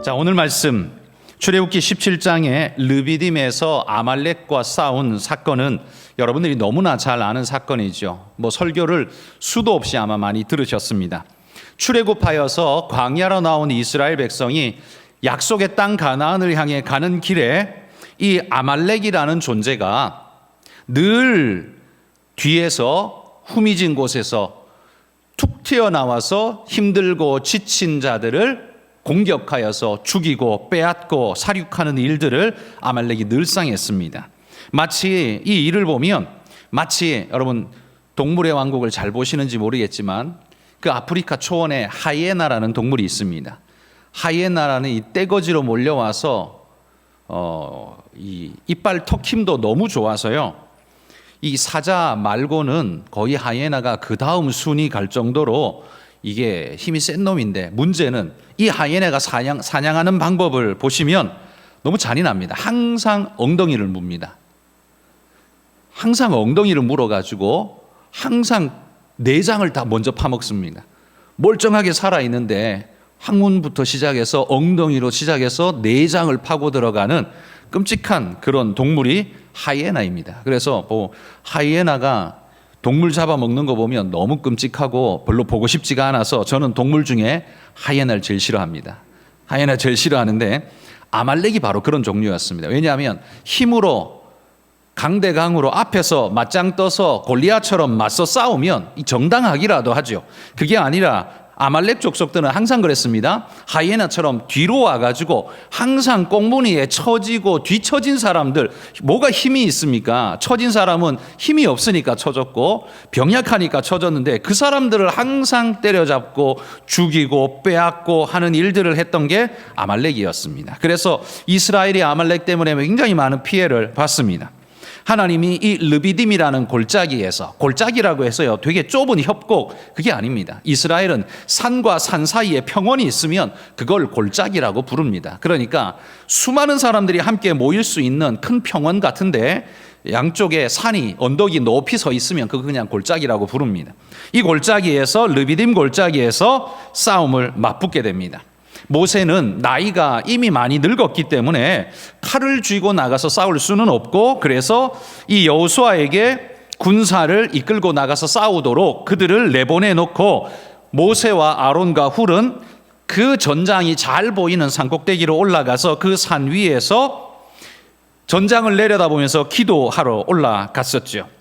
자, 오늘 말씀 출애굽기 17장의 르비딤에서 아말렉과 싸운 사건은 여러분들이 너무나 잘 아는 사건이죠. 설교를 수도 없이 아마 많이 들으셨습니다. 출애굽하여서 광야로 나온 이스라엘 백성이 약속의 땅 가나안을 향해 가는 길에 이 아말렉이라는 존재가 늘 뒤에서 후미진 곳에서 툭 튀어나와서 힘들고 지친 자들을 공격하여서 죽이고 빼앗고 살육하는 일들을 아말렉이 늘상 했습니다. 마치 이 일을 보면 마치 여러분 동물의 왕국을 잘 보시는지 모르겠지만 그 아프리카 초원에 하이에나라는 동물이 있습니다. 하이에나라는 이 떼거지로 몰려와서 이 이빨 턱 힘도 너무 좋아서요. 이 사자 말고는 거의 하이에나가 그 다음 순위 갈 정도로 이게 힘이 센 놈인데, 문제는 이 하이에나가 사냥하는 방법을 보시면 너무 잔인합니다. 항상 엉덩이를 뭅니다. 항상 엉덩이를 물어가지고 항상 내장을 다 먼저 파먹습니다. 멀쩡하게 살아있는데 항문부터 시작해서 엉덩이로 시작해서 내장을 파고 들어가는 끔찍한 그런 동물이 하이에나입니다. 그래서 하이에나가 동물 잡아먹는 거 보면 너무 끔찍하고 별로 보고 싶지가 않아서 저는 동물 중에 하이에나를 제일 싫어합니다. 하이에나 제일 싫어하는데 아말렉이 바로 그런 종류였습니다. 왜냐하면 힘으로 강대강으로 앞에서 맞짱 떠서 골리앗처럼 맞서 싸우면 정당하기라도 하죠. 그게 아니라 아말렉 족속들은 항상 그랬습니다. 하이에나처럼 뒤로 와가지고 항상 꽁무니에 처지고 뒤처진 사람들, 뭐가 힘이 있습니까? 처진 사람은 힘이 없으니까 처졌고 병약하니까 처졌는데 그 사람들을 항상 때려잡고 죽이고 빼앗고 하는 일들을 했던 게 아말렉이었습니다. 그래서 이스라엘이 아말렉 때문에 굉장히 많은 피해를 봤습니다. 하나님이 이 르비딤이라는 골짜기라고 해서요, 되게 좁은 협곡, 그게 아닙니다. 이스라엘은 산과 산 사이에 평원이 있으면 그걸 골짜기라고 부릅니다. 그러니까 수많은 사람들이 함께 모일 수 있는 큰 평원 같은데 양쪽에 산이, 언덕이 높이 서 있으면 그거 그냥 골짜기라고 부릅니다. 이 골짜기에서, 르비딤 골짜기에서 싸움을 맞붙게 됩니다. 모세는 나이가 이미 많이 늙었기 때문에 칼을 쥐고 나가서 싸울 수는 없고, 그래서 이 여호수아에게 군사를 이끌고 나가서 싸우도록 그들을 내보내놓고 모세와 아론과 훌은 그 전장이 잘 보이는 산꼭대기로 올라가서 그 산 위에서 전장을 내려다보면서 기도하러 올라갔었죠.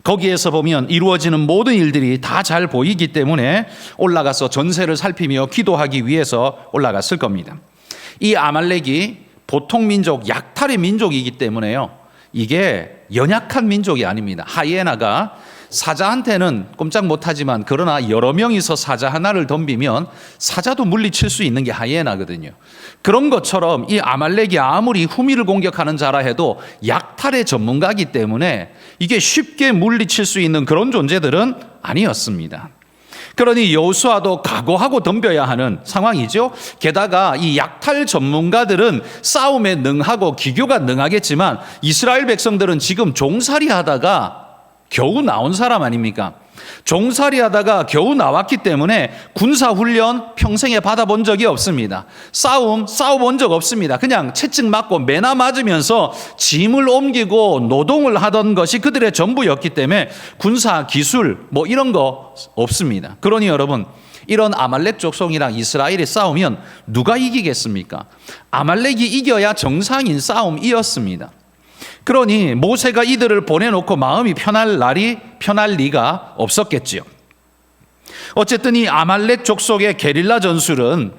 거기에서 보면 이루어지는 모든 일들이 다 잘 보이기 때문에 올라가서 전세를 살피며 기도하기 위해서 올라갔을 겁니다. 이 아말렉이 보통 민족, 약탈의 민족이기 때문에요, 이게 연약한 민족이 아닙니다. 하이에나가 사자한테는 꼼짝 못하지만 그러나 여러 명이서 사자 하나를 덤비면 사자도 물리칠 수 있는 게 하이에나거든요. 그런 것처럼 이 아말렉이 아무리 후미를 공격하는 자라 해도 약탈의 전문가이기 때문에 이게 쉽게 물리칠 수 있는 그런 존재들은 아니었습니다. 그러니 여호수아도 각오하고 덤벼야 하는 상황이죠. 게다가 이 약탈 전문가들은 싸움에 능하고 기교가 능하겠지만 이스라엘 백성들은 지금 종살이 하다가 겨우 나온 사람 아닙니까? 종살이 하다가 겨우 나왔기 때문에 군사훈련 평생에 받아본 적이 없습니다. 싸워본 적 없습니다. 그냥 채찍 맞고 매나 맞으면서 짐을 옮기고 노동을 하던 것이 그들의 전부였기 때문에 군사 기술 이런 거 없습니다. 그러니 여러분, 이런 아말렉 족속이랑 이스라엘이 싸우면 누가 이기겠습니까? 아말렉이 이겨야 정상인 싸움이었습니다. 그러니 모세가 이들을 보내놓고 마음이 편할 리가 없었겠지요. 어쨌든 이 아말렉 족속의 게릴라 전술은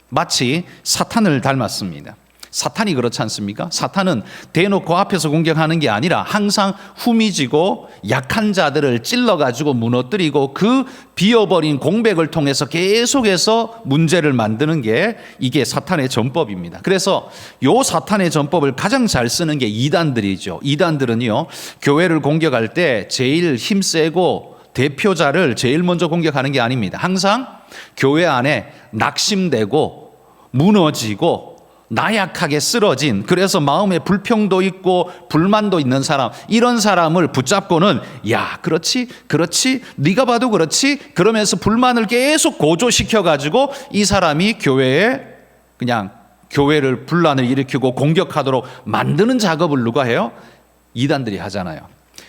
마치 사탄을 닮았습니다. 사탄이 그렇지 않습니까? 사탄은 대놓고 앞에서 공격하는 게 아니라 항상 후미지고 약한 자들을 찔러가지고 무너뜨리고 그 비어버린 공백을 통해서 계속해서 문제를 만드는 게 이게 사탄의 전법입니다. 그래서 요 사탄의 전법을 가장 잘 쓰는 게 이단들이죠. 이단들은요, 교회를 공격할 때 제일 힘세고 대표자를 제일 먼저 공격하는 게 아닙니다. 항상 교회 안에 낙심되고 무너지고 나약하게 쓰러진, 그래서 마음에 불평도 있고 불만도 있는 사람, 이런 사람을 붙잡고는 그렇지 네가 봐도 그렇지 그러면서 불만을 계속 고조시켜가지고 이 사람이 교회에 그냥 교회를 분란을 일으키고 공격하도록 만드는 작업을 누가 해요? 이단들이 하잖아요.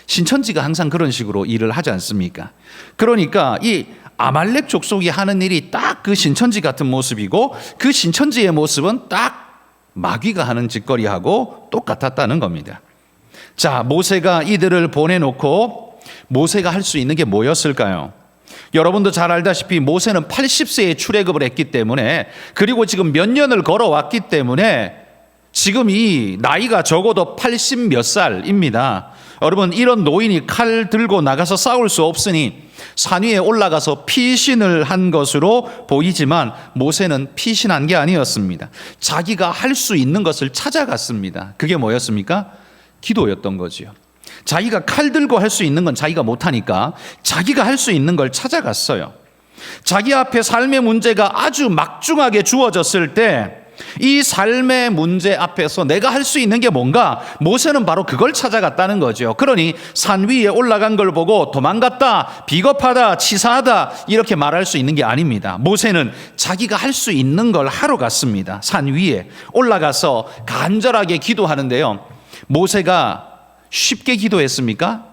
신천지가 항상 그런 식으로 일을 하지 않습니까? 그러니까 이 아말렉 족속이 하는 일이 딱 그 신천지 같은 모습이고, 그 신천지의 모습은 딱 마귀가 하는 짓거리하고 똑같았다는 겁니다. 자, 모세가 이들을 보내놓고 모세가 할 수 있는 게 뭐였을까요? 여러분도 잘 알다시피 모세는 80세에 출애굽을 했기 때문에, 그리고 지금 몇 년을 걸어왔기 때문에 지금 이 나이가 적어도 80 몇 살입니다. 여러분, 이런 노인이 칼 들고 나가서 싸울 수 없으니 산 위에 올라가서 피신을 한 것으로 보이지만, 모세는 피신한 게 아니었습니다. 자기가 할 수 있는 것을 찾아갔습니다. 그게 뭐였습니까? 기도였던 거지요. 자기가 칼 들고 할 수 있는 건 자기가 못하니까 자기가 할 수 있는 걸 찾아갔어요. 자기 앞에 삶의 문제가 아주 막중하게 주어졌을 때, 이 삶의 문제 앞에서 내가 할 수 있는 게 뭔가, 모세는 바로 그걸 찾아갔다는 거죠. 그러니 산 위에 올라간 걸 보고 도망갔다, 비겁하다, 치사하다 이렇게 말할 수 있는 게 아닙니다. 모세는 자기가 할 수 있는 걸 하러 갔습니다. 산 위에 올라가서 간절하게 기도하는데요, 모세가 쉽게 기도했습니까?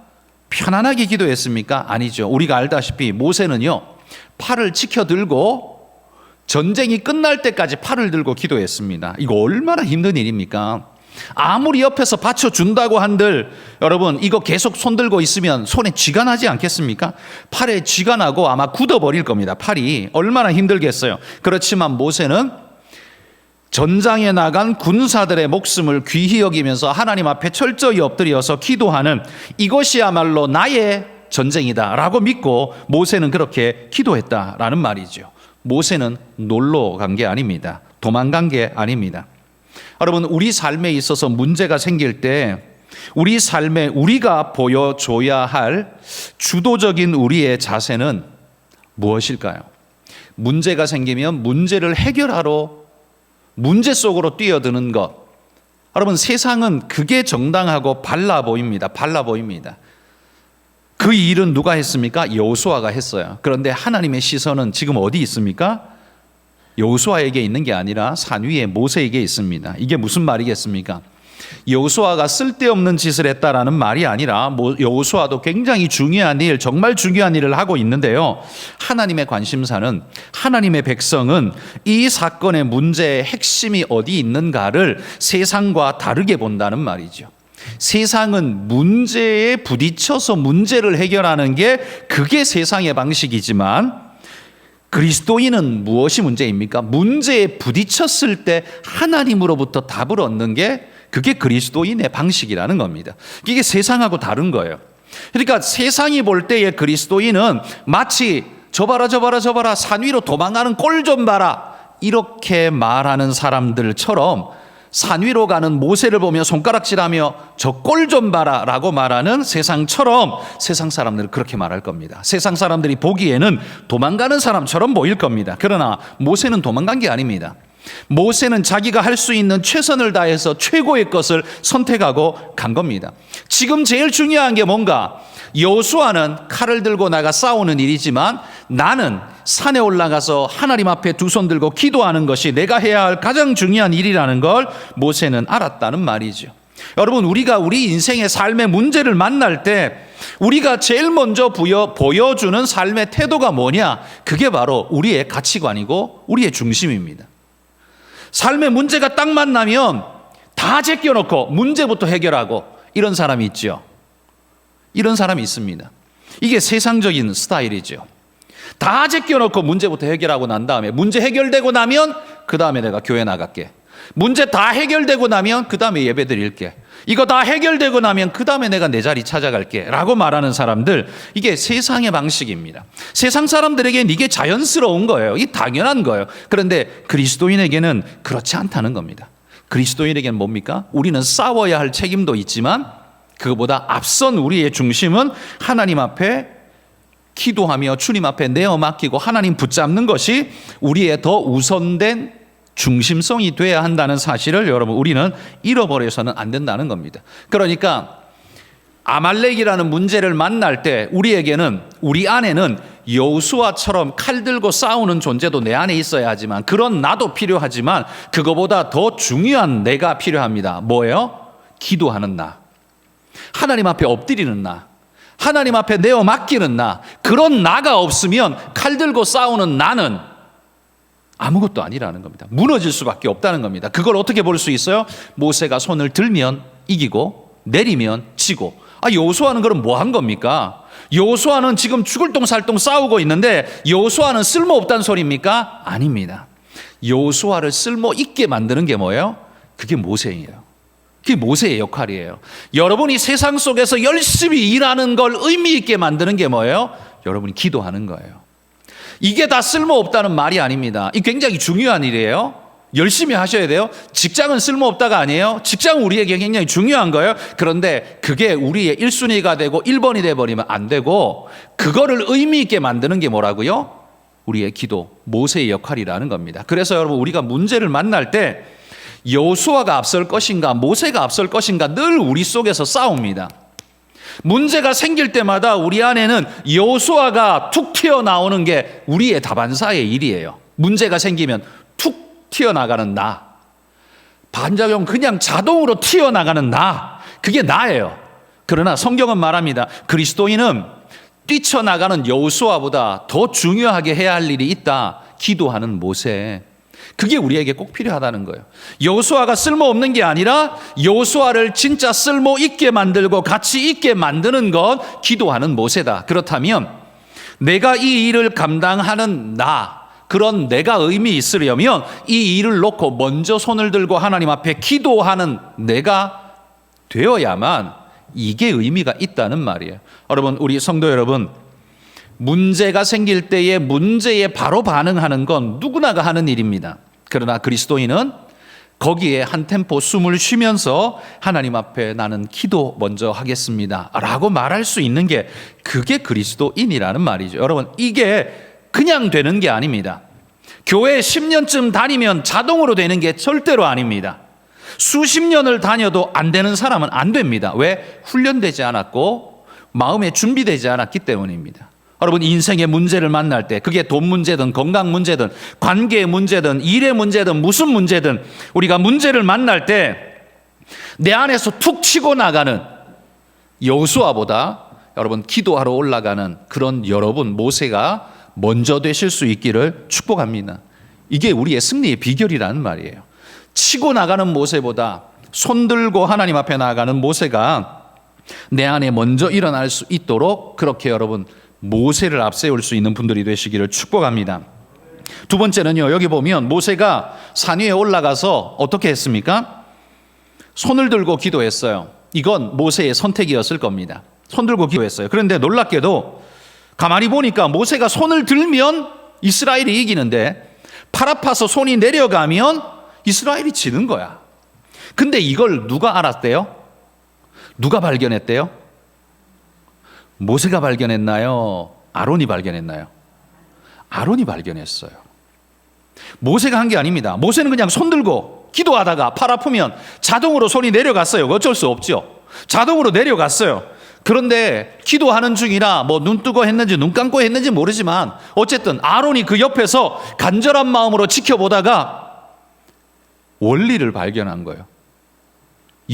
편안하게 기도했습니까? 아니죠. 우리가 알다시피 모세는요, 팔을 치켜들고 전쟁이 끝날 때까지 팔을 들고 기도했습니다. 이거 얼마나 힘든 일입니까? 아무리 옆에서 받쳐준다고 한들, 여러분, 이거 계속 손 들고 있으면 손에 쥐가 나지 않겠습니까? 팔에 쥐가 나고 아마 굳어버릴 겁니다. 팔이 얼마나 힘들겠어요. 그렇지만 모세는 전장에 나간 군사들의 목숨을 귀히 여기면서 하나님 앞에 철저히 엎드려서 기도하는, 이것이야말로 나의 전쟁이다 라고 믿고 모세는 그렇게 기도했다라는 말이죠. 모세는 놀러 간 게 아닙니다. 도망간 게 아닙니다. 여러분, 우리 삶에 있어서 문제가 생길 때 우리 삶에 우리가 보여줘야 할 주도적인 우리의 자세는 무엇일까요? 문제가 생기면 문제를 해결하러 문제 속으로 뛰어드는 것. 여러분, 세상은 그게 정당하고 발라 보입니다. 발라 보입니다. 그 일은 누가 했습니까? 여호수아가 했어요. 그런데 하나님의 시선은 지금 어디 있습니까? 여호수아에게 있는 게 아니라 산 위에 모세에게 있습니다. 이게 무슨 말이겠습니까? 여호수아가 쓸데없는 짓을 했다라는 말이 아니라, 여호수아도 굉장히 중요한 일, 정말 중요한 일을 하고 있는데요, 하나님의 관심사는, 하나님의 백성은 이 사건의 문제의 핵심이 어디 있는가를 세상과 다르게 본다는 말이죠. 세상은 문제에 부딪혀서 문제를 해결하는 게 그게 세상의 방식이지만, 그리스도인은 무엇이 문제입니까? 문제에 부딪혔을 때 하나님으로부터 답을 얻는 게, 그게 그리스도인의 방식이라는 겁니다. 이게 세상하고 다른 거예요. 그러니까 세상이 볼 때의 그리스도인은 마치 저 봐라 산 위로 도망가는 꼴 좀 봐라 이렇게 말하는 사람들처럼, 산 위로 가는 모세를 보며 손가락질하며 저 꼴 좀 봐라 라고 말하는 세상처럼, 세상 사람들은 그렇게 말할 겁니다. 세상 사람들이 보기에는 도망가는 사람처럼 보일 겁니다. 그러나 모세는 도망간 게 아닙니다. 모세는 자기가 할 수 있는 최선을 다해서 최고의 것을 선택하고 간 겁니다. 지금 제일 중요한 게 뭔가, 여호수아는 칼을 들고 나가 싸우는 일이지만 나는 산에 올라가서 하나님 앞에 두 손 들고 기도하는 것이 내가 해야 할 가장 중요한 일이라는 걸 모세는 알았다는 말이죠. 여러분, 우리가 우리 인생의 삶의 문제를 만날 때 우리가 제일 먼저 보여주는 삶의 태도가 뭐냐? 그게 바로 우리의 가치관이고 우리의 중심입니다. 삶의 문제가 딱 만나면 다 제껴놓고 문제부터 해결하고 이런 사람이 있죠. 이런 사람이 있습니다. 이게 세상적인 스타일이죠. 다 제껴놓고 문제부터 해결하고 난 다음에, 문제 해결되고 나면 그 다음에 내가 교회 나갈게. 문제 다 해결되고 나면 그 다음에 예배 드릴게. 이거 다 해결되고 나면 그 다음에 내가 내 자리 찾아갈게 라고 말하는 사람들, 이게 세상의 방식입니다. 세상 사람들에게는 이게 자연스러운 거예요. 이게 당연한 거예요. 그런데 그리스도인에게는 그렇지 않다는 겁니다. 그리스도인에게는 뭡니까? 우리는 싸워야 할 책임도 있지만 그것보다 앞선 우리의 중심은 하나님 앞에 기도하며 주님 앞에 내어 맡기고 하나님 붙잡는 것이 우리의 더 우선된 중심성이 돼야 한다는 사실을 여러분, 우리는 잃어버려서는 안 된다는 겁니다. 그러니까 아말렉이라는 문제를 만날 때 우리에게는, 우리 안에는 여호수아처럼 칼 들고 싸우는 존재도 내 안에 있어야 하지만, 그런 나도 필요하지만 그거보다 더 중요한 내가 필요합니다. 뭐예요? 기도하는 나, 하나님 앞에 엎드리는 나, 하나님 앞에 내어 맡기는 나. 그런 나가 없으면 칼 들고 싸우는 나는 아무것도 아니라는 겁니다. 무너질 수밖에 없다는 겁니다. 그걸 어떻게 볼 수 있어요? 모세가 손을 들면 이기고 내리면 지고. 여호수아는 그럼 뭐 한 겁니까? 여호수아는 지금 죽을 똥살똥 싸우고 있는데 여호수아는 쓸모없다는 소리입니까? 아닙니다. 여호수아를 쓸모 있게 만드는 게 뭐예요? 그게 모세예요. 그게 모세의 역할이에요. 여러분이 세상 속에서 열심히 일하는 걸 의미 있게 만드는 게 뭐예요? 여러분이 기도하는 거예요. 이게 다 쓸모없다는 말이 아닙니다. 이 굉장히 중요한 일이에요. 열심히 하셔야 돼요. 직장은 쓸모없다가 아니에요. 직장은 우리에게 굉장히 중요한 거예요. 그런데 그게 우리의 1순위가 되고 1번이 돼버리면 안 되고, 그거를 의미 있게 만드는 게 뭐라고요? 우리의 기도, 모세의 역할이라는 겁니다. 그래서 여러분, 우리가 문제를 만날 때 여호수아가 앞설 것인가 모세가 앞설 것인가 늘 우리 속에서 싸웁니다. 문제가 생길 때마다 우리 안에는 여호수아가 툭 튀어나오는 게 우리의 다반사의 일이에요. 문제가 생기면 툭 튀어나가는 나, 반작용 그냥 자동으로 튀어나가는 나, 그게 나예요. 그러나 성경은 말합니다. 그리스도인은 뛰쳐나가는 여호수아보다 더 중요하게 해야 할 일이 있다. 기도하는 모세. 그게 우리에게 꼭 필요하다는 거예요. 여호수아가 쓸모없는 게 아니라 여호수아를 진짜 쓸모 있게 만들고 가치 있게 만드는 건 기도하는 모세다. 그렇다면 내가 이 일을 감당하는 나, 그런 내가 의미 있으려면 이 일을 놓고 먼저 손을 들고 하나님 앞에 기도하는 내가 되어야만 이게 의미가 있다는 말이에요. 여러분, 우리 성도 여러분, 문제가 생길 때에 문제에 바로 반응하는 건 누구나가 하는 일입니다. 그러나 그리스도인은 거기에 한 템포 숨을 쉬면서 하나님 앞에 나는 기도 먼저 하겠습니다 라고 말할 수 있는 게, 그게 그리스도인이라는 말이죠. 여러분, 이게 그냥 되는 게 아닙니다. 교회 10년쯤 다니면 자동으로 되는 게 절대로 아닙니다. 수십 년을 다녀도 안 되는 사람은 안 됩니다. 왜? 훈련되지 않았고 마음에 준비되지 않았기 때문입니다. 여러분, 인생의 문제를 만날 때, 그게 돈 문제든 건강 문제든 관계의 문제든 일의 문제든 무슨 문제든, 우리가 문제를 만날 때 내 안에서 툭 치고 나가는 여호수아보다 여러분 기도하러 올라가는 그런 여러분, 모세가 먼저 되실 수 있기를 축복합니다. 이게 우리의 승리의 비결이라는 말이에요. 치고 나가는 모세보다 손 들고 하나님 앞에 나아가는 모세가 내 안에 먼저 일어날 수 있도록, 그렇게 여러분 모세를 앞세울 수 있는 분들이 되시기를 축복합니다. 두 번째는요, 여기 보면 모세가 산 위에 올라가서 어떻게 했습니까? 손을 들고 기도했어요. 이건 모세의 선택이었을 겁니다. 손 들고 기도했어요. 그런데 놀랍게도 가만히 보니까 모세가 손을 들면 이스라엘이 이기는데 팔 아파서 손이 내려가면 이스라엘이 지는 거야. 근데 이걸 누가 알았대요? 누가 발견했대요? 모세가 발견했나요? 아론이 발견했나요? 아론이 발견했어요. 모세가 한 게 아닙니다. 모세는 그냥 손 들고 기도하다가 팔 아프면 자동으로 손이 내려갔어요. 어쩔 수 없죠. 자동으로 내려갔어요. 그런데 기도하는 중이라 뭐 눈 뜨고 했는지 눈 감고 했는지 모르지만 어쨌든 아론이 그 옆에서 간절한 마음으로 지켜보다가 원리를 발견한 거예요.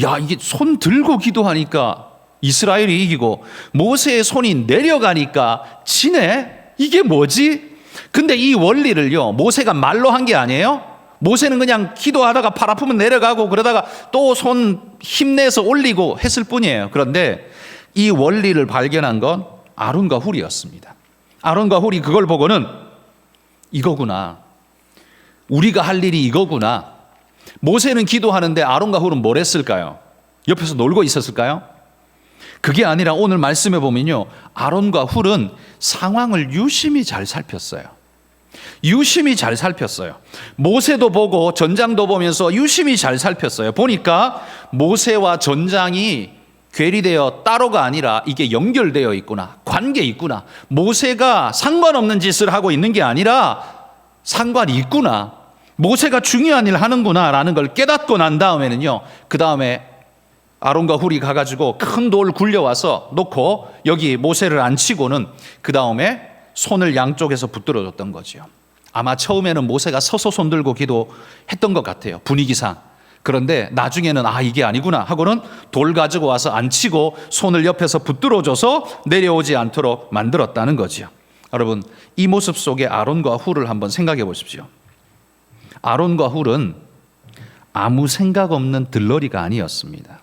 야, 이게 손 들고 기도하니까 이스라엘이 이기고 모세의 손이 내려가니까 지네? 이게 뭐지? 근데 이 원리를요, 모세가 말로 한 게 아니에요. 모세는 그냥 기도하다가 팔 아프면 내려가고 그러다가 또 손 힘내서 올리고 했을 뿐이에요. 그런데 이 원리를 발견한 건 아론과 훌이었습니다. 아론과 훌이 그걸 보고는 이거구나, 우리가 할 일이 이거구나. 모세는 기도하는데 아론과 훌은 뭘 했을까요? 옆에서 놀고 있었을까요? 그게 아니라 오늘 말씀해 보면요, 아론과 훌은 상황을 유심히 잘 살폈어요. 유심히 잘 살폈어요. 모세도 보고 전장도 보면서 유심히 잘 살폈어요. 보니까 모세와 전장이 괴리되어 따로가 아니라 이게 연결되어 있구나, 관계 있구나. 모세가 상관없는 짓을 하고 있는 게 아니라 상관이 있구나, 모세가 중요한 일을 하는구나 라는 걸 깨닫고 난 다음에는요, 그 다음에 아론과 훌이 가가지고 큰 돌 굴려와서 놓고 여기 모세를 앉히고는 그 다음에 손을 양쪽에서 붙들어 줬던 거죠. 아마 처음에는 모세가 서서 손 들고 기도했던 것 같아요, 분위기상. 그런데 나중에는 이게 아니구나 하고는 돌 가지고 와서 앉히고 손을 옆에서 붙들어줘서 내려오지 않도록 만들었다는 거죠. 여러분, 이 모습 속에 아론과 훌을 한번 생각해 보십시오. 아론과 훌은 아무 생각 없는 들러리가 아니었습니다.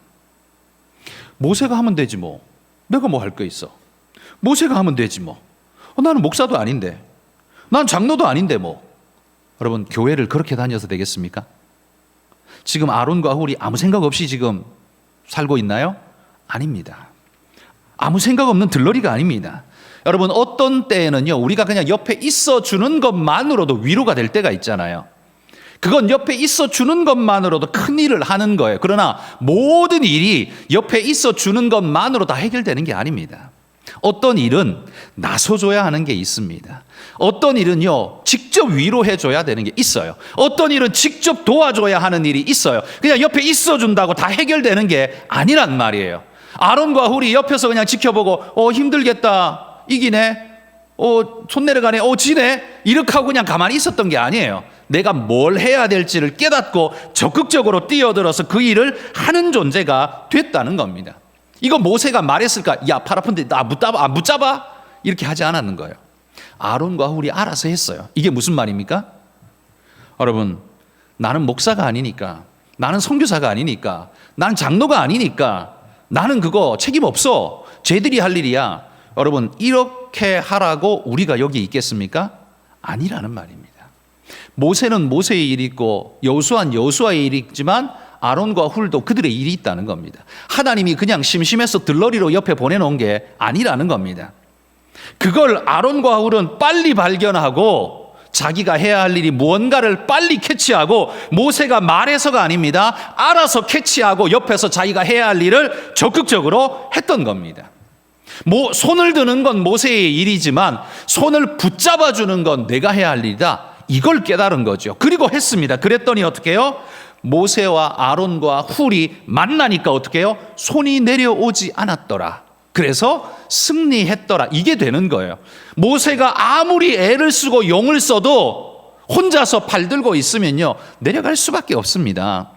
모세가 하면 되지 뭐. 내가 뭐 할 거 있어. 모세가 하면 되지 뭐. 나는 목사도 아닌데. 난 장로도 아닌데 뭐. 여러분, 교회를 그렇게 다녀서 되겠습니까? 지금 아론과 훌이 아무 생각 없이 지금 살고 있나요? 아닙니다. 아무 생각 없는 들러리가 아닙니다. 여러분, 어떤 때에는요, 우리가 그냥 옆에 있어 주는 것만으로도 위로가 될 때가 있잖아요. 그건 옆에 있어 주는 것만으로도 큰 일을 하는 거예요. 그러나 모든 일이 옆에 있어 주는 것만으로 다 해결되는 게 아닙니다. 어떤 일은 나서줘야 하는 게 있습니다. 어떤 일은요, 직접 위로해 줘야 되는 게 있어요. 어떤 일은 직접 도와줘야 하는 일이 있어요. 그냥 옆에 있어 준다고 다 해결되는 게 아니란 말이에요. 아론과 훌이 옆에서 그냥 지켜보고 힘들겠다, 이기네, 손 내려가네, 지네, 이렇게 하고 그냥 가만히 있었던 게 아니에요. 내가 뭘 해야 될지를 깨닫고 적극적으로 뛰어들어서 그 일을 하는 존재가 됐다는 겁니다. 이거 모세가 말했을까? 야, 팔 아픈데 나 안 붙잡아? 이렇게 하지 않았는 거예요. 아론과 훌이 알아서 했어요. 이게 무슨 말입니까? 여러분, 나는 목사가 아니니까, 나는 선교사가 아니니까, 나는 장로가 아니니까, 나는 그거 책임 없어, 쟤들이 할 일이야. 여러분, 이렇게 하라고 우리가 여기 있겠습니까? 아니라는 말입니다. 모세는 모세의 일이 있고 여호수아는 여호수아의 일이 있지만 아론과 훌도 그들의 일이 있다는 겁니다. 하나님이 그냥 심심해서 들러리로 옆에 보내놓은 게 아니라는 겁니다. 그걸 아론과 훌은 빨리 발견하고 자기가 해야 할 일이 무언가를 빨리 캐치하고, 모세가 말해서가 아닙니다. 알아서 캐치하고 옆에서 자기가 해야 할 일을 적극적으로 했던 겁니다. 손을 드는 건 모세의 일이지만 손을 붙잡아 주는 건 내가 해야 할 일이다, 이걸 깨달은 거죠. 그리고 했습니다. 그랬더니 어떻게 해요? 모세와 아론과 훌이 만나니까 어떻게 해요? 손이 내려오지 않았더라. 그래서 승리했더라. 이게 되는 거예요. 모세가 아무리 애를 쓰고 용을 써도 혼자서 팔 들고 있으면요, 내려갈 수밖에 없습니다.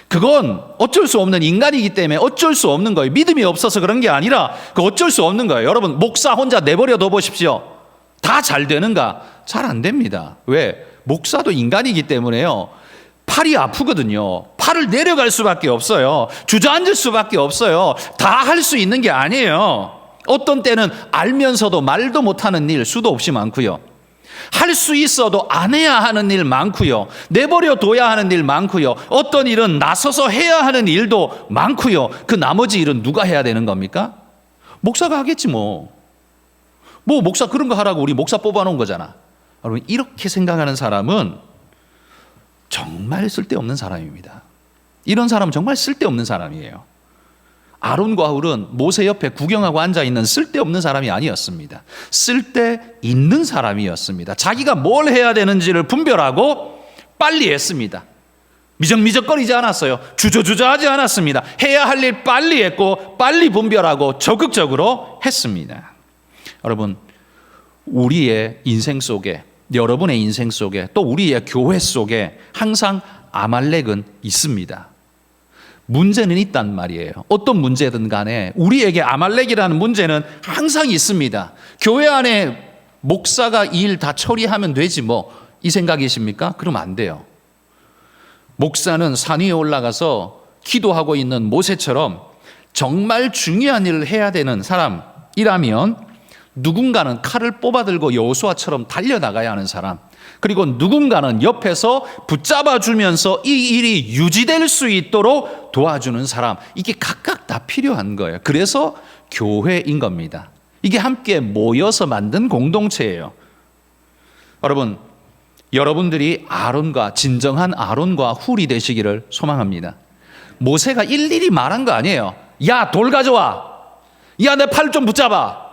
그건 어쩔 수 없는 인간이기 때문에 어쩔 수 없는 거예요. 믿음이 없어서 그런 게 아니라 그 어쩔 수 없는 거예요. 여러분, 목사 혼자 내버려 둬 보십시오. 다 잘 되는가? 잘 안 됩니다. 왜? 목사도 인간이기 때문에요, 팔이 아프거든요. 팔을 내려갈 수밖에 없어요. 주저앉을 수밖에 없어요. 다 할 수 있는 게 아니에요. 어떤 때는 알면서도 말도 못하는 일 수도 없이 많고요. 할 수 있어도 안 해야 하는 일 많고요. 내버려 둬야 하는 일 많고요. 어떤 일은 나서서 해야 하는 일도 많고요. 그 나머지 일은 누가 해야 되는 겁니까? 목사가 하겠지 뭐. 목사 그런 거 하라고 우리 목사 뽑아놓은 거잖아. 여러분, 이렇게 생각하는 사람은 정말 쓸데없는 사람입니다. 이런 사람은 정말 쓸데없는 사람이에요. 아론과 훌은 모세 옆에 구경하고 앉아있는 쓸데없는 사람이 아니었습니다. 쓸데있는 사람이었습니다. 자기가 뭘 해야 되는지를 분별하고 빨리 했습니다. 미적미적거리지 않았어요. 주저주저하지 않았습니다. 해야 할 일 빨리 했고 빨리 분별하고 적극적으로 했습니다. 여러분, 우리의 인생 속에, 여러분의 인생 속에, 또 우리의 교회 속에 항상 아말렉은 있습니다. 문제는 있단 말이에요. 어떤 문제든 간에 우리에게 아말렉이라는 문제는 항상 있습니다. 교회 안에 목사가 이 일 다 처리하면 되지 뭐, 이 생각이십니까? 그러면 안 돼요. 목사는 산 위에 올라가서 기도하고 있는 모세처럼 정말 중요한 일을 해야 되는 사람이라면 누군가는 칼을 뽑아들고 여호수아처럼 달려나가야 하는 사람, 그리고 누군가는 옆에서 붙잡아주면서 이 일이 유지될 수 있도록 도와주는 사람, 이게 각각 다 필요한 거예요. 그래서 교회인 겁니다. 이게 함께 모여서 만든 공동체예요. 여러분, 여러분들이 진정한 아론과 훌이 되시기를 소망합니다. 모세가 일일이 말한 거 아니에요. 야, 돌 가져와. 야, 내 팔 좀 붙잡아.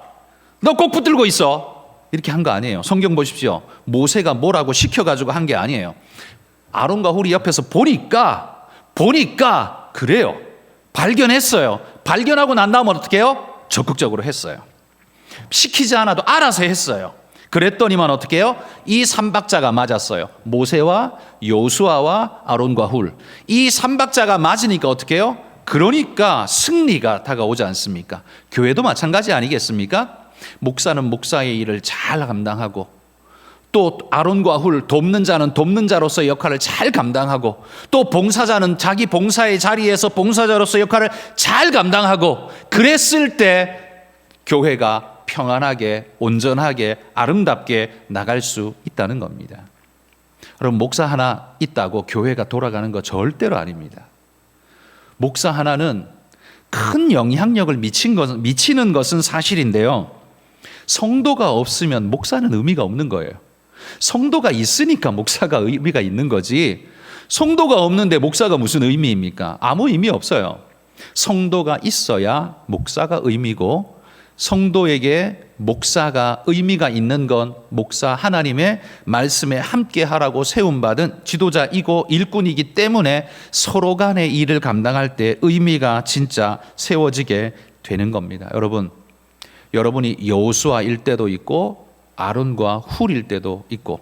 너 꼭 붙들고 있어. 이렇게 한 거 아니에요. 성경 보십시오. 모세가 뭐라고 시켜가지고 한 게 아니에요. 아론과 훌이 옆에서 보니까 그래요. 발견했어요. 발견하고 난 다음에 어떻게 해요? 적극적으로 했어요. 시키지 않아도 알아서 했어요. 그랬더니만 어떻게 해요? 이 삼박자가 맞았어요. 모세와 여호수아와 아론과 훌. 이 삼박자가 맞으니까 어떻게 해요? 그러니까 승리가 다가오지 않습니까? 교회도 마찬가지 아니겠습니까? 목사는 목사의 일을 잘 감당하고, 또 아론과 훌, 돕는 자는 돕는 자로서의 역할을 잘 감당하고, 또 봉사자는 자기 봉사의 자리에서 봉사자로서의 역할을 잘 감당하고, 그랬을 때 교회가 평안하게, 온전하게, 아름답게 나갈 수 있다는 겁니다. 여러분, 목사 하나 있다고 교회가 돌아가는 거 절대로 아닙니다. 목사 하나는 큰 영향력을 미치는 것은 사실인데요, 성도가 없으면 목사는 의미가 없는 거예요. 성도가 있으니까 목사가 의미가 있는 거지, 성도가 없는데 목사가 무슨 의미입니까? 아무 의미 없어요. 성도가 있어야 목사가 의미고, 성도에게 목사가 의미가 있는 건 목사 하나님의 말씀에 함께 하라고 세움받은 지도자이고 일꾼이기 때문에 서로 간의 일을 감당할 때 의미가 진짜 세워지게 되는 겁니다. 여러분이 여호수아일 때도 있고 아론과 훌일 때도 있고,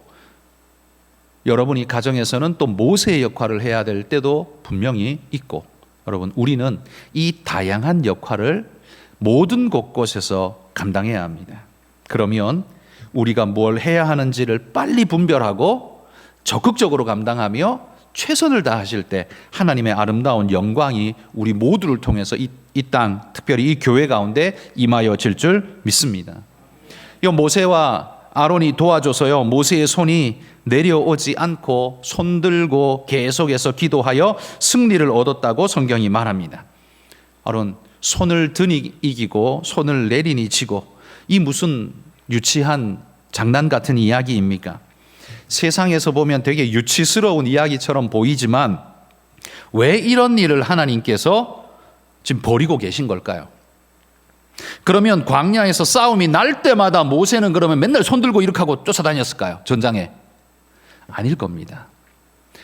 여러분이 가정에서는 또 모세의 역할을 해야 될 때도 분명히 있고, 여러분, 우리는 이 다양한 역할을 모든 곳곳에서 감당해야 합니다. 그러면 우리가 뭘 해야 하는지를 빨리 분별하고 적극적으로 감당하며 최선을 다하실 때 하나님의 아름다운 영광이 우리 모두를 통해서 이 땅, 특별히 이 교회 가운데 임하여질 줄 믿습니다. 이 모세와 아론이 도와줘서요, 모세의 손이 내려오지 않고 손들고 계속해서 기도하여 승리를 얻었다고 성경이 말합니다. 아론, 손을 드니 이기고 손을 내리니 지고, 이 무슨 유치한 장난 같은 이야기입니까? 세상에서 보면 되게 유치스러운 이야기처럼 보이지만 왜 이런 일을 하나님께서 지금 벌이고 계신 걸까요? 그러면 광야에서 싸움이 날 때마다 모세는 그러면 맨날 손 들고 이렇게 하고 쫓아다녔을까요? 전장에? 아닐 겁니다.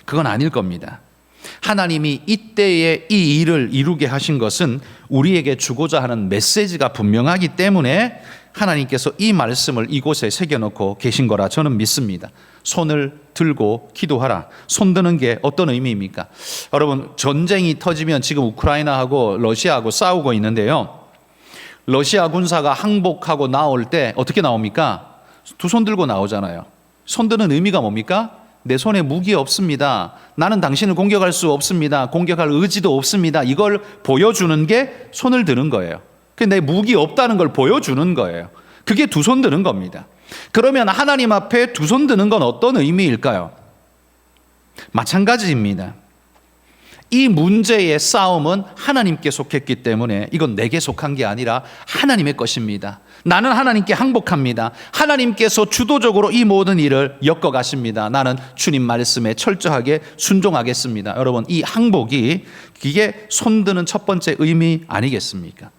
그건 아닐 겁니다. 하나님이 이때에 이 일을 이루게 하신 것은 우리에게 주고자 하는 메시지가 분명하기 때문에 하나님께서 이 말씀을 이곳에 새겨놓고 계신 거라 저는 믿습니다. 손을 들고 기도하라. 손 드는 게 어떤 의미입니까? 여러분, 전쟁이 터지면 지금 우크라이나하고 러시아하고 싸우고 있는데요, 러시아 군사가 항복하고 나올 때 어떻게 나옵니까? 두 손 들고 나오잖아요. 손 드는 의미가 뭡니까? 내 손에 무기 없습니다. 나는 당신을 공격할 수 없습니다. 공격할 의지도 없습니다. 이걸 보여주는 게 손을 드는 거예요. 내 무기 없다는 걸 보여주는 거예요. 그게 두 손 드는 겁니다. 그러면 하나님 앞에 두 손 드는 건 어떤 의미일까요? 마찬가지입니다. 이 문제의 싸움은 하나님께 속했기 때문에 이건 내게 속한 게 아니라 하나님의 것입니다. 나는 하나님께 항복합니다. 하나님께서 주도적으로 이 모든 일을 엮어가십니다. 나는 주님 말씀에 철저하게 순종하겠습니다. 여러분, 이 항복이 이게 손드는 첫 번째 의미 아니겠습니까?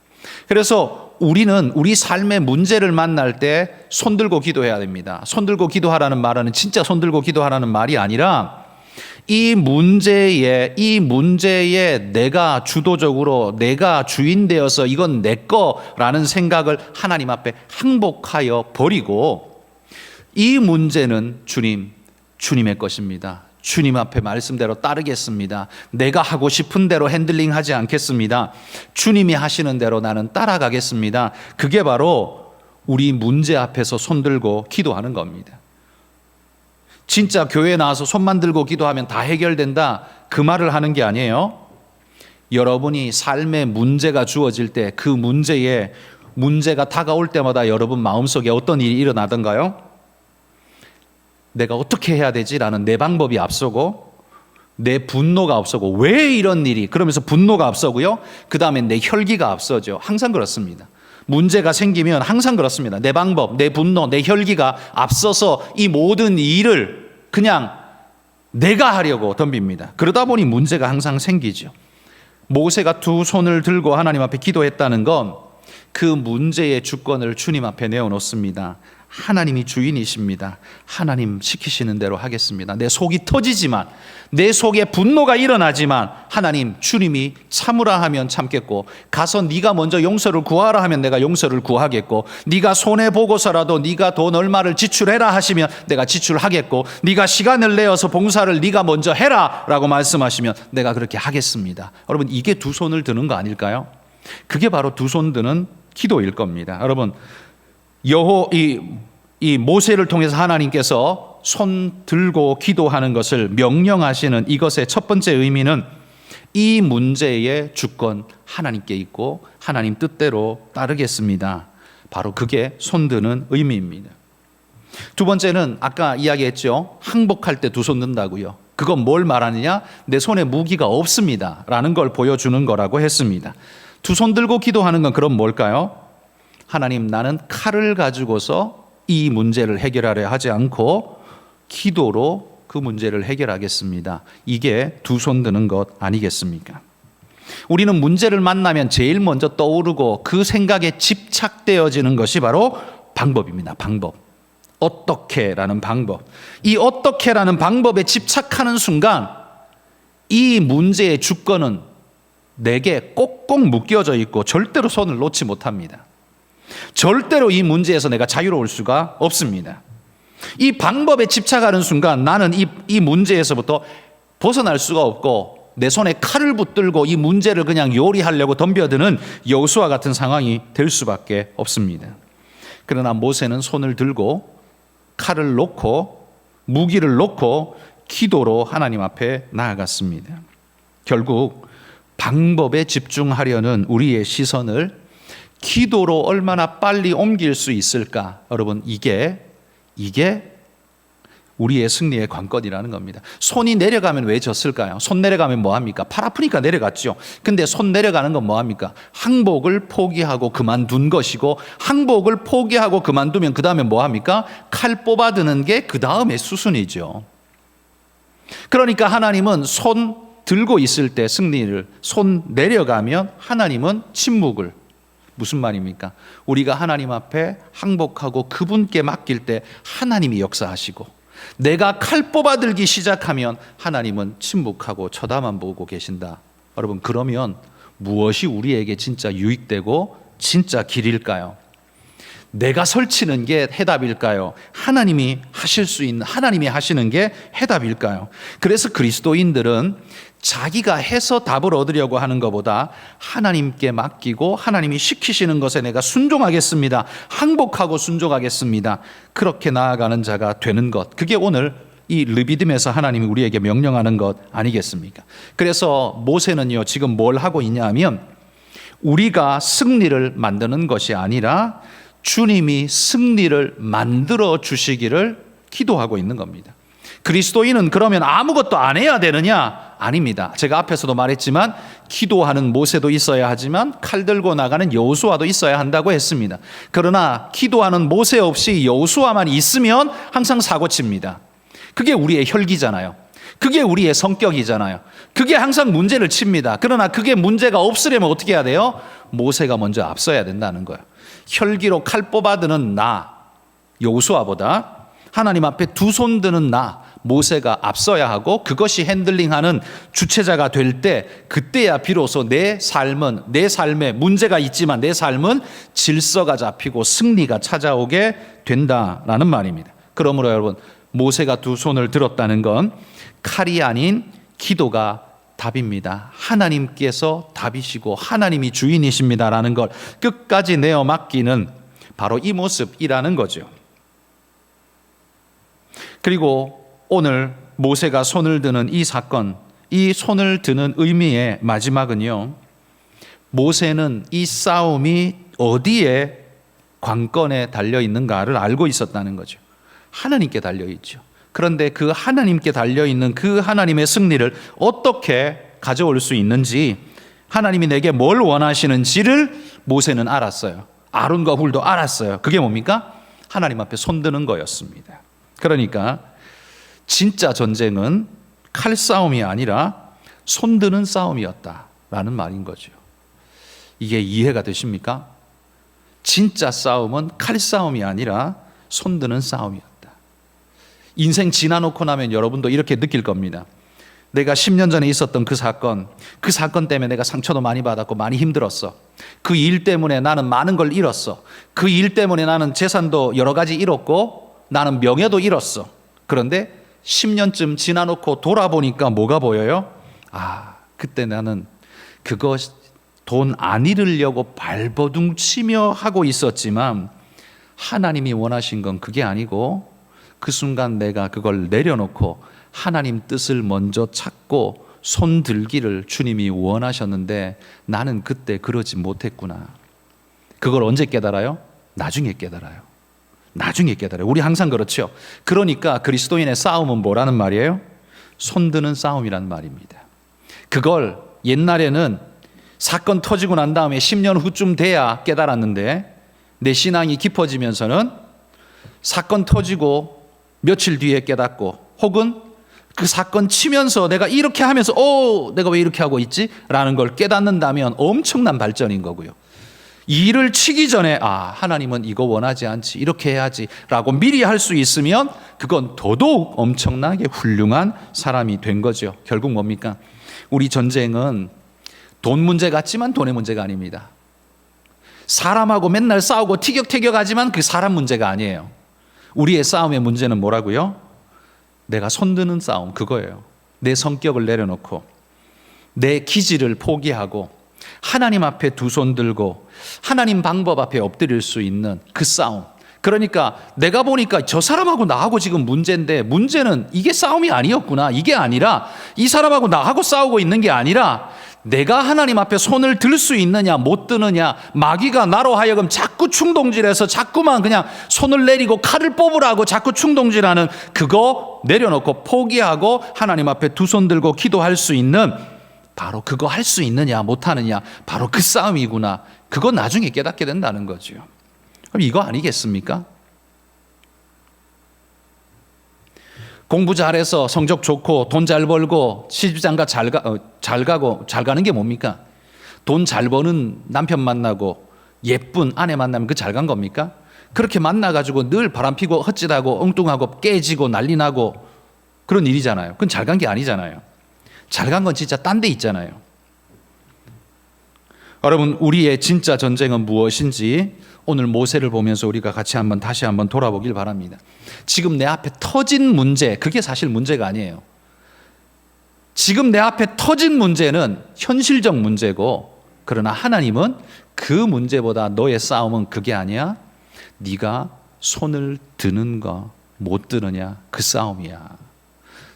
그래서 우리는 우리 삶의 문제를 만날 때 손들고 기도해야 됩니다. 손들고 기도하라는 말은 진짜 손들고 기도하라는 말이 아니라 이 문제에 내가 주도적으로 내가 주인 되어서 이건 내 거라는 생각을 하나님 앞에 항복하여 버리고, 이 문제는 주님의 것입니다. 주님 앞에 말씀대로 따르겠습니다. 내가 하고 싶은 대로 핸들링 하지 않겠습니다. 주님이 하시는 대로 나는 따라가겠습니다. 그게 바로 우리 문제 앞에서 손들고 기도하는 겁니다. 진짜 교회에 나와서 손만 들고 기도하면 다 해결된다, 그 말을 하는 게 아니에요. 여러분이 삶에 문제가 주어질 때 그 문제가 다가올 때마다 여러분 마음속에 어떤 일이 일어나던가요? 내가 어떻게 해야 되지라는 내 방법이 앞서고 내 분노가 앞서고, 왜 이런 일이, 그러면서 분노가 앞서고요, 그 다음에 내 혈기가 앞서죠. 항상 그렇습니다. 문제가 생기면 항상 그렇습니다. 내 방법, 내 분노, 내 혈기가 앞서서 이 모든 일을 그냥 내가 하려고 덤빕니다. 그러다 보니 문제가 항상 생기죠. 모세가 두 손을 들고 하나님 앞에 기도했다는 건 그 문제의 주권을 주님 앞에 내어놓습니다. 하나님이 주인이십니다. 하나님 시키시는 대로 하겠습니다. 내 속이 터지지만, 내 속에 분노가 일어나지만 하나님, 주님이 참으라 하면 참겠고, 가서 네가 먼저 용서를 구하라 하면 내가 용서를 구하겠고, 네가 손해보고서라도 네가 돈 얼마를 지출해라 하시면 내가 지출하겠고, 네가 시간을 내어서 봉사를 네가 먼저 해라 라고 말씀하시면 내가 그렇게 하겠습니다. 여러분, 이게 두 손을 드는 거 아닐까요? 그게 바로 두 손 드는 기도일 겁니다. 여러분, 이 모세를 통해서 하나님께서 손 들고 기도하는 것을 명령하시는 이것의 첫 번째 의미는 이 문제의 주권 하나님께 있고 하나님 뜻대로 따르겠습니다. 바로 그게 손 드는 의미입니다. 두 번째는 아까 이야기했죠. 항복할 때 두 손 든다고요. 그건 뭘 말하느냐? 내 손에 무기가 없습니다 라는 걸 보여주는 거라고 했습니다. 두 손 들고 기도하는 건 그럼 뭘까요? 하나님, 나는 칼을 가지고서 이 문제를 해결하려 하지 않고 기도로 그 문제를 해결하겠습니다. 이게 두 손 드는 것 아니겠습니까? 우리는 문제를 만나면 제일 먼저 떠오르고 그 생각에 집착되어지는 것이 바로 방법입니다. 방법. 어떻게라는 방법. 이 어떻게라는 방법에 집착하는 순간 이 문제의 주권은 내게 꼭꼭 묶여져 있고 절대로 손을 놓지 못합니다. 절대로 이 문제에서 내가 자유로울 수가 없습니다. 이 방법에 집착하는 순간 나는 이 문제에서부터 벗어날 수가 없고 내 손에 칼을 붙들고 이 문제를 그냥 요리하려고 덤벼드는 여호수아 같은 상황이 될 수밖에 없습니다. 그러나 모세는 손을 들고 칼을 놓고 무기를 놓고 기도로 하나님 앞에 나아갔습니다. 결국 방법에 집중하려는 우리의 시선을 기도로 얼마나 빨리 옮길 수 있을까? 여러분, 이게 우리의 승리의 관건이라는 겁니다. 손이 내려가면 왜 졌을까요? 손 내려가면 뭐합니까? 팔 아프니까 내려갔죠. 근데 손 내려가는 건 뭐합니까? 항복을 포기하고 그만둔 것이고, 항복을 포기하고 그만두면 그 다음에 뭐합니까? 칼 뽑아드는 게 그 다음의 수순이죠. 그러니까 하나님은 손 들고 있을 때 승리를, 손 내려가면 하나님은 침묵을. 무슨 말입니까? 우리가 하나님 앞에 항복하고 그분께 맡길 때 하나님이 역사하시고, 내가 칼 뽑아들기 시작하면 하나님은 침묵하고 쳐다만 보고 계신다. 여러분, 그러면 무엇이 우리에게 진짜 유익되고 진짜 길일까요? 내가 설치는 게 해답일까요? 하나님이 하실 수 있는, 하나님이 하시는 게 해답일까요? 그래서 그리스도인들은 자기가 해서 답을 얻으려고 하는 것보다 하나님께 맡기고 하나님이 시키시는 것에 내가 순종하겠습니다. 항복하고 순종하겠습니다. 그렇게 나아가는 자가 되는 것. 그게 오늘 이 르비딤에서 하나님이 우리에게 명령하는 것 아니겠습니까? 그래서 모세는요, 지금 뭘 하고 있냐 하면 우리가 승리를 만드는 것이 아니라 주님이 승리를 만들어 주시기를 기도하고 있는 겁니다. 그리스도인은 그러면 아무것도 안 해야 되느냐? 아닙니다. 제가 앞에서도 말했지만 기도하는 모세도 있어야 하지만 칼 들고 나가는 여호수아도 있어야 한다고 했습니다. 그러나 기도하는 모세 없이 여호수아만 있으면 항상 사고칩니다. 그게 우리의 혈기잖아요. 그게 우리의 성격이잖아요. 그게 항상 문제를 칩니다. 그러나 그게 문제가 없으려면 어떻게 해야 돼요? 모세가 먼저 앞서야 된다는 거예요. 혈기로 칼 뽑아드는 나, 여호수아보다 하나님 앞에 두 손 드는 나, 모세가 앞서야 하고 그것이 핸들링하는 주체자가 될 때, 그때야 비로소 내 삶에 문제가 있지만 내 삶은 질서가 잡히고 승리가 찾아오게 된다라는 말입니다. 그러므로 여러분, 모세가 두 손을 들었다는 건 칼이 아닌 기도가 답입니다. 하나님께서 답이시고 하나님이 주인이십니다라는 걸 끝까지 내어 맡기는 바로 이 모습이라는 거죠. 그리고 오늘 모세가 손을 드는 이 사건, 이 손을 드는 의미의 마지막은요, 모세는 이 싸움이 어디에 관건에 달려 있는가를 알고 있었다는 거죠. 하나님께 달려 있죠. 그런데 그 하나님께 달려 있는 그 하나님의 승리를 어떻게 가져올 수 있는지, 하나님이 내게 뭘 원하시는지를 모세는 알았어요. 아론과 훌도 알았어요. 그게 뭡니까? 하나님 앞에 손드는 거였습니다. 그러니까 진짜 전쟁은 칼싸움이 아니라 손드는 싸움이었다라는 말인 거죠. 이게 이해가 되십니까? 진짜 싸움은 칼싸움이 아니라 손드는 싸움이었다. 인생 지나놓고 나면 여러분도 이렇게 느낄 겁니다. 내가 10년 전에 있었던 그 사건 때문에 내가 상처도 많이 받았고 많이 힘들었어. 그 일 때문에 나는 많은 걸 잃었어. 그 일 때문에 나는 재산도 여러 가지 잃었고 나는 명예도 잃었어. 그런데 10년쯤 지나놓고 돌아보니까 뭐가 보여요? 그때 나는 그거 돈 안 잃으려고 발버둥 치며 하고 있었지만 하나님이 원하신 건 그게 아니고 그 순간 내가 그걸 내려놓고 하나님 뜻을 먼저 찾고 손 들기를 주님이 원하셨는데 나는 그때 그러지 못했구나. 그걸 언제 깨달아요? 나중에 깨달아요. 우리 항상 그렇죠. 그러니까 그리스도인의 싸움은 뭐라는 말이에요? 손드는 싸움이란 말입니다. 그걸 옛날에는 사건 터지고 난 다음에 10년 후쯤 돼야 깨달았는데 내 신앙이 깊어지면서는 사건 터지고 며칠 뒤에 깨닫고 혹은 그 사건 치면서 내가 이렇게 하면서 내가 왜 이렇게 하고 있지? 라는 걸 깨닫는다면 엄청난 발전인 거고요. 이 일을 치기 전에 하나님은 이거 원하지 않지, 이렇게 해야지 라고 미리 할 수 있으면 그건 더더욱 엄청나게 훌륭한 사람이 된 거죠. 결국 뭡니까? 우리 전쟁은 돈 문제 같지만 돈의 문제가 아닙니다. 사람하고 맨날 싸우고 티격태격하지만 그 사람 문제가 아니에요. 우리의 싸움의 문제는 뭐라고요? 내가 손드는 싸움, 그거예요. 내 성격을 내려놓고 내 기질을 포기하고 하나님 앞에 두 손 들고 하나님 방법 앞에 엎드릴 수 있는 그 싸움. 그러니까 내가 보니까 저 사람하고 나하고 지금 문제인데 문제는 이게 싸움이 아니었구나. 이게 아니라 이 사람하고 나하고 싸우고 있는 게 아니라 내가 하나님 앞에 손을 들 수 있느냐 못 드느냐, 마귀가 나로 하여금 자꾸 충동질해서 자꾸만 그냥 손을 내리고 칼을 뽑으라고 자꾸 충동질하는 그거 내려놓고 포기하고 하나님 앞에 두 손 들고 기도할 수 있는 바로 그거 할 수 있느냐 못하느냐, 바로 그 싸움이구나. 그거 나중에 깨닫게 된다는 거죠. 그럼 이거 아니겠습니까? 공부 잘해서 성적 좋고 돈 잘 벌고 시집장가 잘 가는 게 뭡니까? 돈 잘 버는 남편 만나고 예쁜 아내 만나면 그 잘 간 겁니까? 그렇게 만나가지고 늘 바람피고 헛짓하고 엉뚱하고 깨지고 난리 나고 그런 일이잖아요. 그건 잘 간 게 아니잖아요. 잘 간 건 진짜 딴 데 있잖아요. 여러분, 우리의 진짜 전쟁은 무엇인지 오늘 모세를 보면서 우리가 같이 다시 한번 돌아보길 바랍니다. 지금 내 앞에 터진 문제, 그게 사실 문제가 아니에요. 지금 내 앞에 터진 문제는 현실적 문제고, 그러나 하나님은 그 문제보다 너의 싸움은 그게 아니야. 네가 손을 드는가 못 드느냐, 그 싸움이야.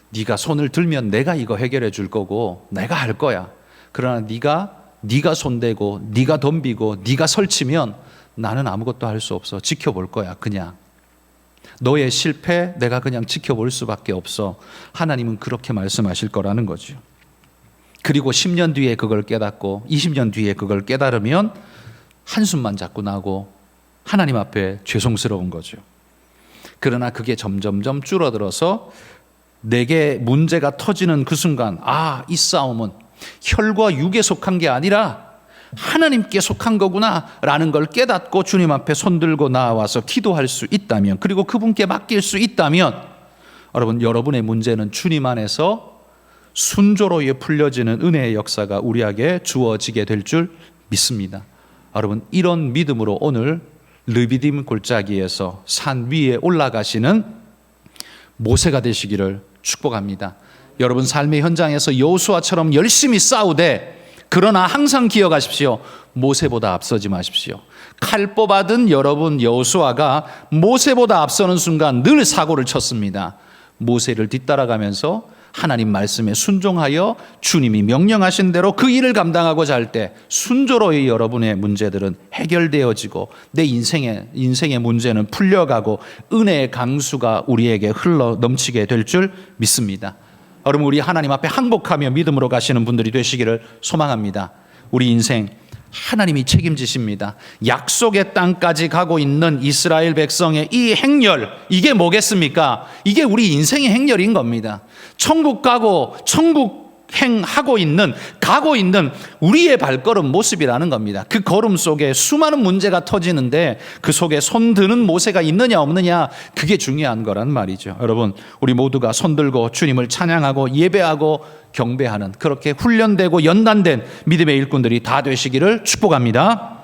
네가 손을 들면 내가 이거 해결해 줄 거고 내가 할 거야. 그러나 네가 손대고 네가 덤비고 네가 설치면 나는 아무것도 할 수 없어. 지켜볼 거야. 그냥 너의 실패 내가 그냥 지켜볼 수밖에 없어. 하나님은 그렇게 말씀하실 거라는 거죠. 그리고 10년 뒤에 그걸 깨닫고 20년 뒤에 그걸 깨달으면 한숨만 자꾸 나고 하나님 앞에 죄송스러운 거죠. 그러나 그게 점점점 줄어들어서 내게 문제가 터지는 그 순간, 이 싸움은 혈과 육에 속한 게 아니라 하나님께 속한 거구나 라는 걸 깨닫고 주님 앞에 손들고 나와서 기도할 수 있다면, 그리고 그분께 맡길 수 있다면, 여러분의 문제는 주님 안에서 순조롭게 풀려지는 은혜의 역사가 우리에게 주어지게 될 줄 믿습니다. 여러분, 이런 믿음으로 오늘 르비딤 골짜기에서 산 위에 올라가시는 모세가 되시기를 축복합니다. 여러분 삶의 현장에서 여호수아처럼 열심히 싸우되, 그러나 항상 기억하십시오. 모세보다 앞서지 마십시오. 칼 뽑아든 여러분 여호수아가 모세보다 앞서는 순간 늘 사고를 쳤습니다. 모세를 뒤따라가면서 하나님 말씀에 순종하여 주님이 명령하신 대로 그 일을 감당하고자 할 때 순조로이 여러분의 문제들은 해결되어지고 내 인생의 문제는 풀려가고 은혜의 강수가 우리에게 흘러 넘치게 될 줄 믿습니다. 여러분, 우리 하나님 앞에 항복하며 믿음으로 가시는 분들이 되시기를 소망합니다. 우리 인생 하나님이 책임지십니다. 약속의 땅까지 가고 있는 이스라엘 백성의 이 행렬, 이게 뭐겠습니까? 이게 우리 인생의 행렬인 겁니다. 천국 가고 천국 행하고 있는, 가고 있는 우리의 발걸음 모습이라는 겁니다. 그 걸음 속에 수많은 문제가 터지는데 그 속에 손드는 모세가 있느냐 없느냐, 그게 중요한 거란 말이죠. 여러분, 우리 모두가 손들고 주님을 찬양하고 예배하고 경배하는 그렇게 훈련되고 연단된 믿음의 일꾼들이 다 되시기를 축복합니다.